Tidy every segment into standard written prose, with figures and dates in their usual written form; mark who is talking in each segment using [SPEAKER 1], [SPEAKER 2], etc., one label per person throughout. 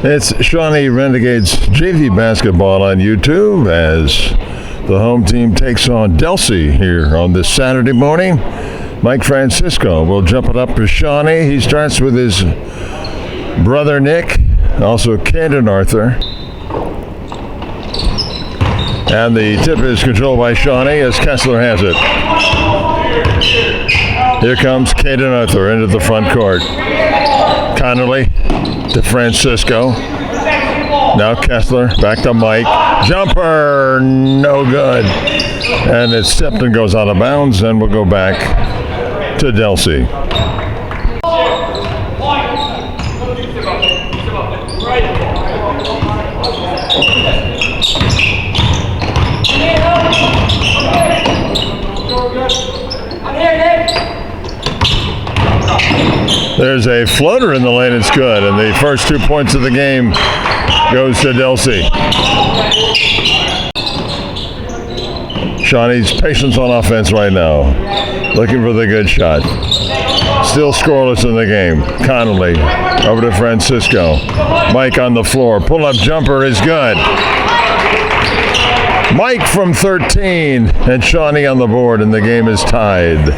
[SPEAKER 1] It's Shawnee Renegades JV basketball on YouTube as the home team takes on Delsea here on this Saturday morning. Mike Francisco will jump it up for Shawnee. He starts with his brother Nick, also Caden Arthur. And the tip is controlled by Shawnee as Kessler has it. Here comes Caden Arthur into the front court. Connolly to Francisco. Now Kessler back to Mike. Jumper, no good. And it's stepped and goes out of bounds, and we'll go back to Delsea. There's a floater in the lane, it's good, and the first 2 points of the game goes to Delsea. Shawnee's patience on offense right now, looking for the good shot. Still scoreless in the game. Connolly over to Francisco. Mike on the floor. Pull-up jumper is good. Mike from 13 and Shawnee on the board, and the game is tied.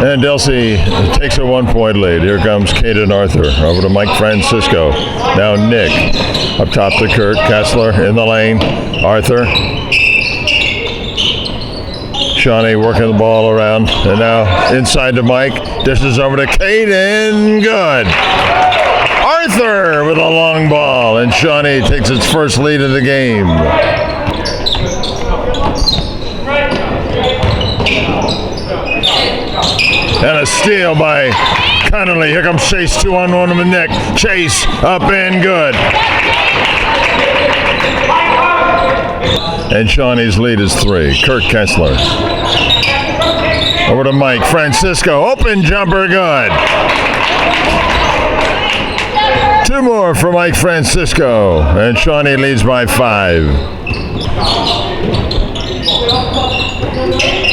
[SPEAKER 1] And Delsea takes a 1 point lead. Here comes Caden Arthur over to Mike Francisco. Now Nick up top to Kurt. Kessler in the lane. Arthur. Shawnee working the ball around. And now inside to Mike. Dishes over to Caden. Good. Arthur with a long ball. And Shawnee takes its first lead of the game. And a steal by Connolly. Here comes Chase, 2-on-1 with Nick. Chase up and good. And Shawnee's lead is 3. Kurt Kessler. Over to Mike. Francisco, open jumper, good. 2 more for Mike Francisco. And Shawnee leads by 5.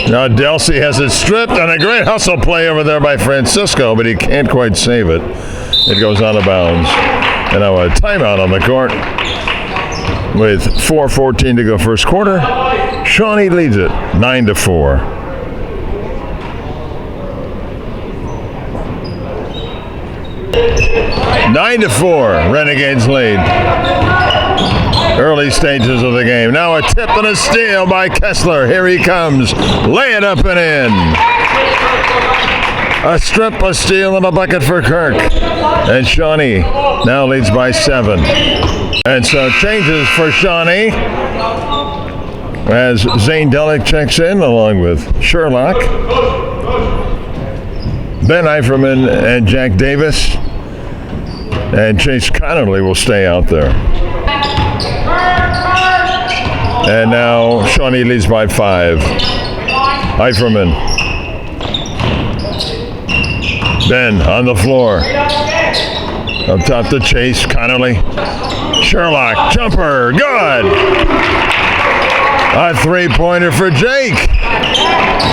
[SPEAKER 1] Now Delsea has it stripped, and a great hustle play over there by Francisco, but he can't quite save it. It goes out of bounds. And now a timeout on the court with 4:14 to go first quarter. Shawnee leads it 9-4. Nine to 4, Renegades lead. Early stages of the game. Now a tip and a steal by Kessler. Here he comes. Lay it up and in. A strip, a steal, and a bucket for Kirk. And Shawnee now leads by 7. And so changes for Shawnee as Zane Delick checks in along with Sherlock, Ben Eiferman, and Jack Davis. And Chase Connolly will stay out there. And now Shawnee leads by 5. Eiferman. Ben on the floor. Up top to Chase Connolly. Sherlock, jumper, good. A 3-pointer for Jake.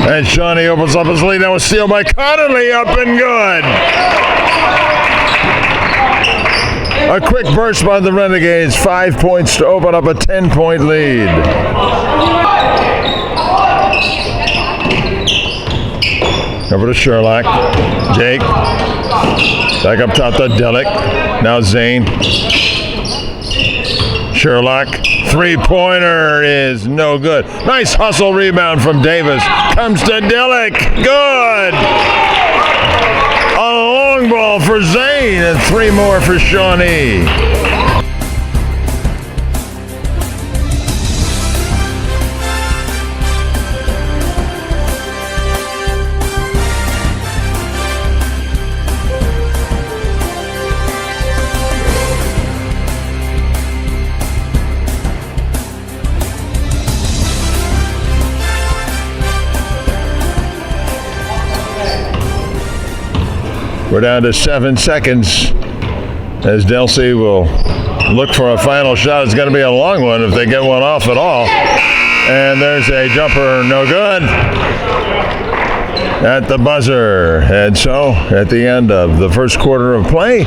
[SPEAKER 1] And Shawnee opens up his lead. Now a steal by Connolly, up and good. A quick burst by the Renegades, 5 points to open up a 10-point lead. Over to Sherlock. Jake. Back up top to Delick. Now Zane. Sherlock. 3-pointer is no good. Nice hustle rebound from Davis. Comes to Delick. Good. A long ball for Zane, and 3 more for Shawnee. We're down to 7 seconds as Delsea will look for a final shot. It's going to be a long one if they get one off at all. And there's a jumper, no good. at the buzzer. And so at the end of the first quarter of play,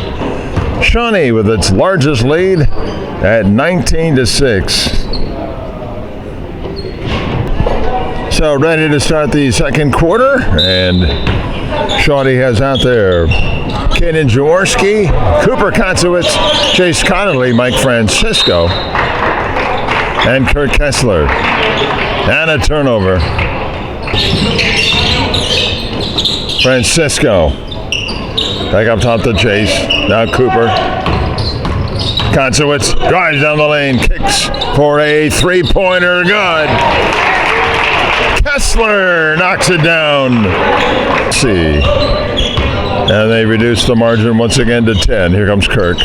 [SPEAKER 1] Shawnee with its largest lead at 19-6. So ready to start the second quarter, and Shawnee has out there Kaden Jaworski, Cooper Koncewitz, Chase Connolly, Mike Francisco, and Kurt Kessler. And a turnover. Francisco. Back up top to Chase. Now Cooper. Koncewitz drives down the lane, kicks for a three-pointer. Good. Kessler knocks it down. See. And they reduce the margin once again to 10. Here comes Kirk.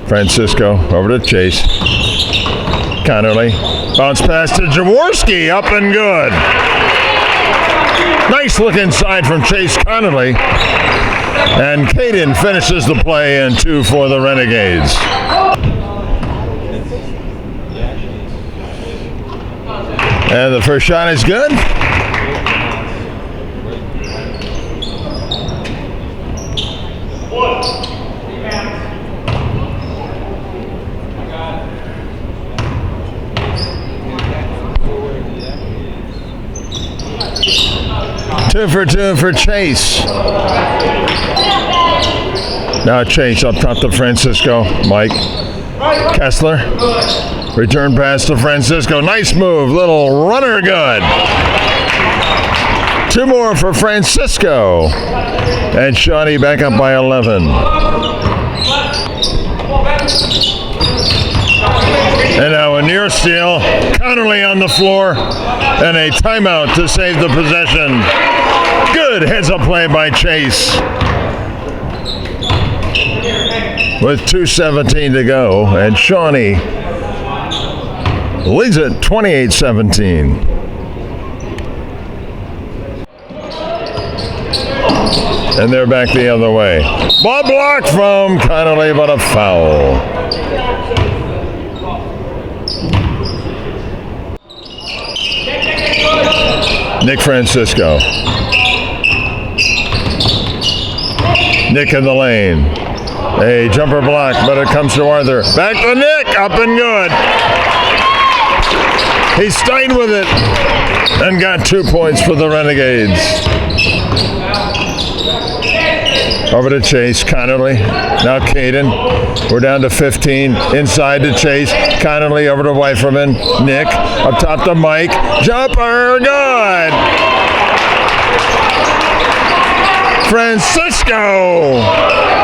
[SPEAKER 1] Francisco over to Chase. Connolly. Bounce pass to Jaworski. Up and good. Nice look inside from Chase Connolly. And Caden finishes the play, and 2 for the Renegades. And the first shot is good. Two for two for Chase. Now Chase up top to Francisco. Mike. Kessler. Return pass to Francisco. Nice move. Little runner good. 2 more for Francisco. And Shawnee back up by 11. And now a near steal. Connolly on the floor. And a timeout to save the possession. Good heads-up play by Chase. With 2:17 to go. And Shawnee leads it 28-17. And they're back the other way. Ball blocked from Connolly, but a foul. Nick Francisco. Nick in the lane. A jumper block, but it comes to Arthur. Back to Nick, up and good. He stayed with it and got 2 points for the Renegades. Over to Chase, Connolly. Now Caden. We're down to 15. Inside to Chase. Connolly over to Weiferman. Nick. Up top to Mike. Jumper. Good. Francisco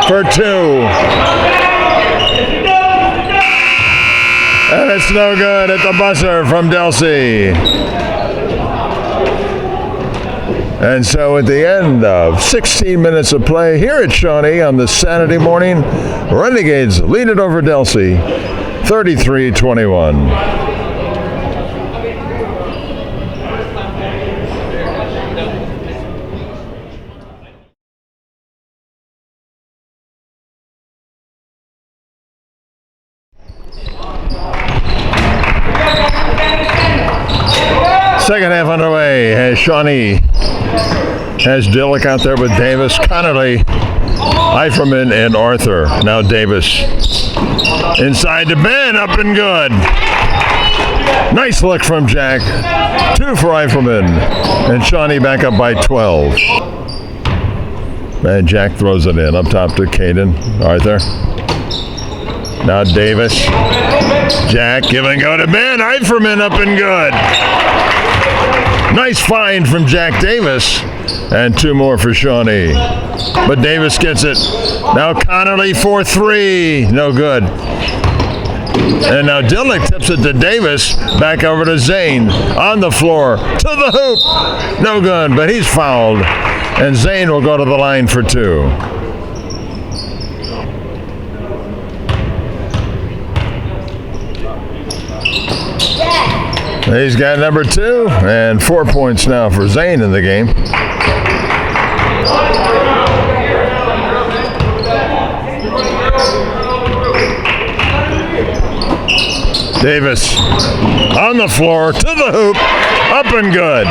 [SPEAKER 1] for 2. And it's no good at the buzzer from Delsea. And so at the end of 16 minutes of play here at Shawnee on this Saturday morning, Renegades lead it over Delsea 33-21. Second half underway as Shawnee has Dillick out there with Davis, Connolly, Eiferman, and Arthur. Now Davis inside to Ben, up and good. Nice look from Jack. 2 for Eiferman, and Shawnee back up by 12. And Jack throws it in up top to Caden, Arthur. Now Davis. Jack, give and go to Ben. Eiferman up and good. Nice find from Jack Davis. And 2 more for Shawnee. But Davis gets it. Now Connolly for 3. No good. And now Dillick tips it to Davis. Back over to Zane. On the floor. To the hoop. No good, but he's fouled. And Zane will go to the line for 2. He's got number 2 and 4 points now for Zane in the game. Davis on the floor to the hoop, up and good.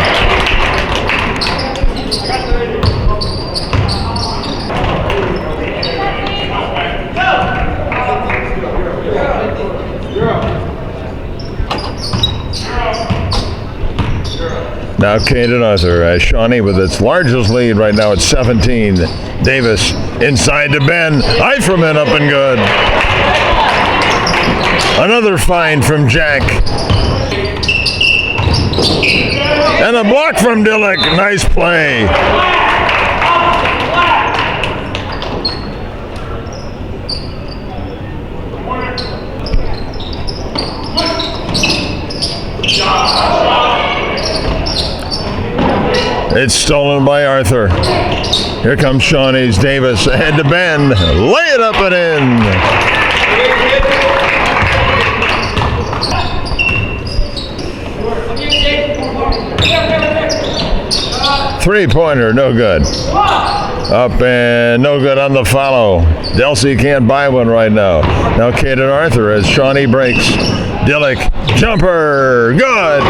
[SPEAKER 1] Now Caden Arthur. Shawnee with its largest lead right now at 17. Davis inside to Ben. Eifferman up and good. Another find from Jack. And a block from Dillick. Nice play. It's stolen by Arthur. Here comes Shawnee's Davis ahead to Ben. Lay it up and in. Three-pointer, no good. Up and no good on the follow. Delsea can't buy one right now. Now Caden Arthur as Shawnee breaks. Dillick, jumper, good.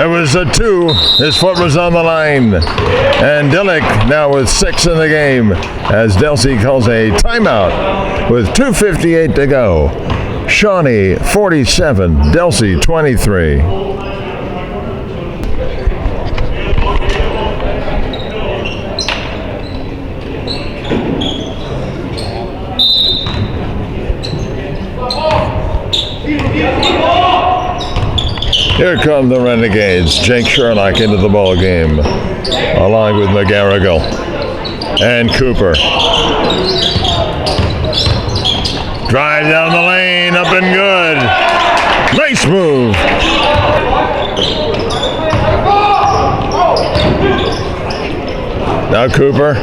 [SPEAKER 1] It was a 2. His foot was on the line. And Dillick now with 6 in the game as Delsea calls a timeout with 2:58 to go. Shawnee 47, Delsea 23. Here come the Renegades. Jake Sherlock into the ball game, along with McGarrigle and Cooper. Drive down the lane, up and good. Nice move. Now Cooper.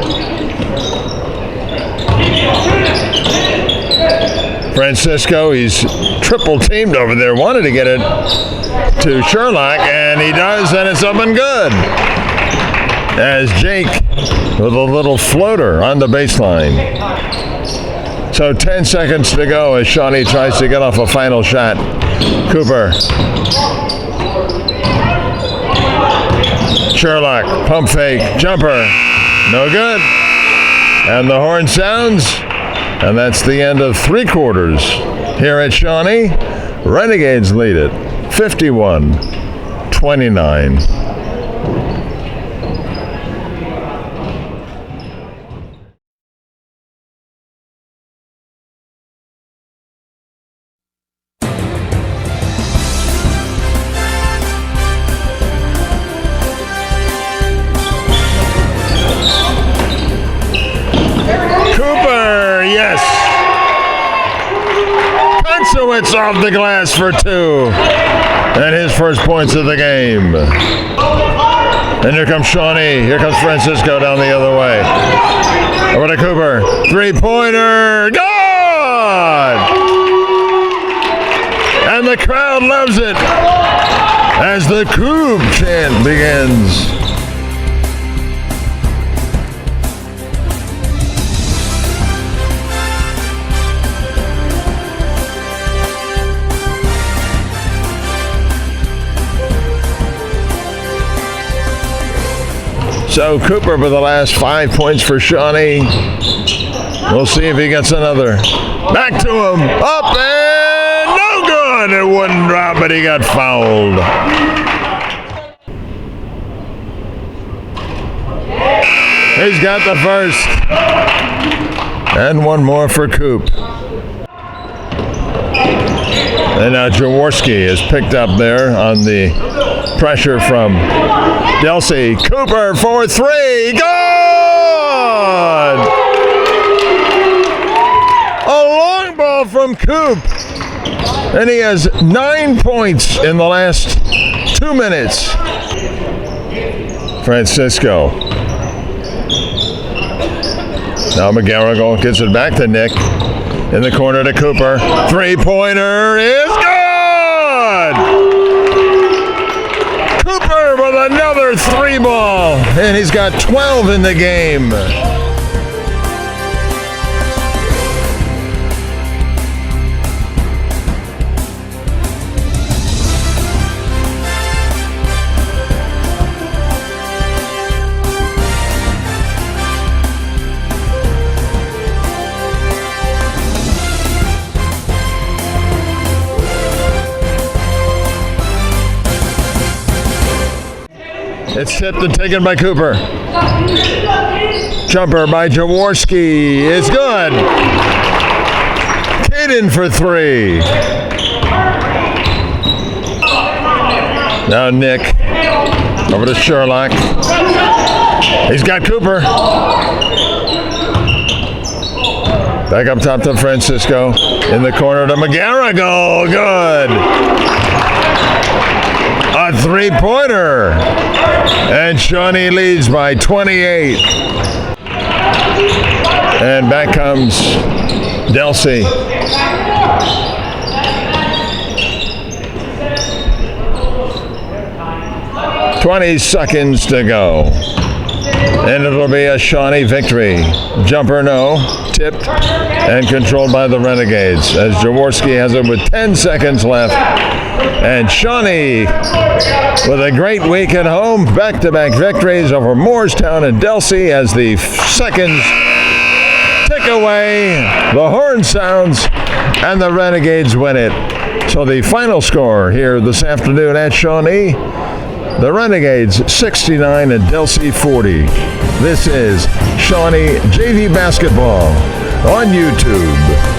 [SPEAKER 1] Francisco, he's triple teamed over there. Wanted to get it to Sherlock, and he does, and it's up and good. As Jake with a little floater on the baseline. So 10 seconds to go as Shawnee tries to get off a final shot. Cooper. Sherlock, pump fake, jumper. No good. And the horn sounds, and that's the end of 3 quarters. Here at Shawnee, Renegades lead it 51-29. It's off the glass for 2. And his first points of the game. And here comes Shawnee. Here comes Francisco down the other way. Over to Cooper. 3-pointer. Good! And the crowd loves it as the Coop chant begins. So Cooper for the last 5 points for Shawnee. We'll see if he gets another. Back to him. Up and no good. It wouldn't drop, but he got fouled. He's got the first. And one more for Coop. And now Jaworski is picked up there on the pressure from Delsea. Cooper for 3. Good! A long ball from Coop. And he has 9 points in the last 2 minutes. Francisco. Now McGarrigle gets it back to Nick. In the corner to Cooper. 3-pointer is good! Cooper with another 3-ball. And he's got 12 in the game. It's tipped and taken by Cooper. Jumper by Jaworski is good. Caden for three. Now Nick over to Sherlock. He's got Cooper. Back up top to Francisco. In the corner to McGarrigle. Good. A three-pointer. And Shawnee leads by 28. And back comes Delsea. 20 seconds to go. And it'll be a Shawnee victory. Jumper no, tipped and controlled by the Renegades as Jaworski has it with 10 seconds left. And Shawnee with a great week at home. Back-to-back victories over Moorestown and Delsea as the seconds tick away. The horn sounds and the Renegades win it. So the final score here this afternoon at Shawnee, the Renegades 69 and Delsea 40. This is Shawnee JV Basketball on YouTube.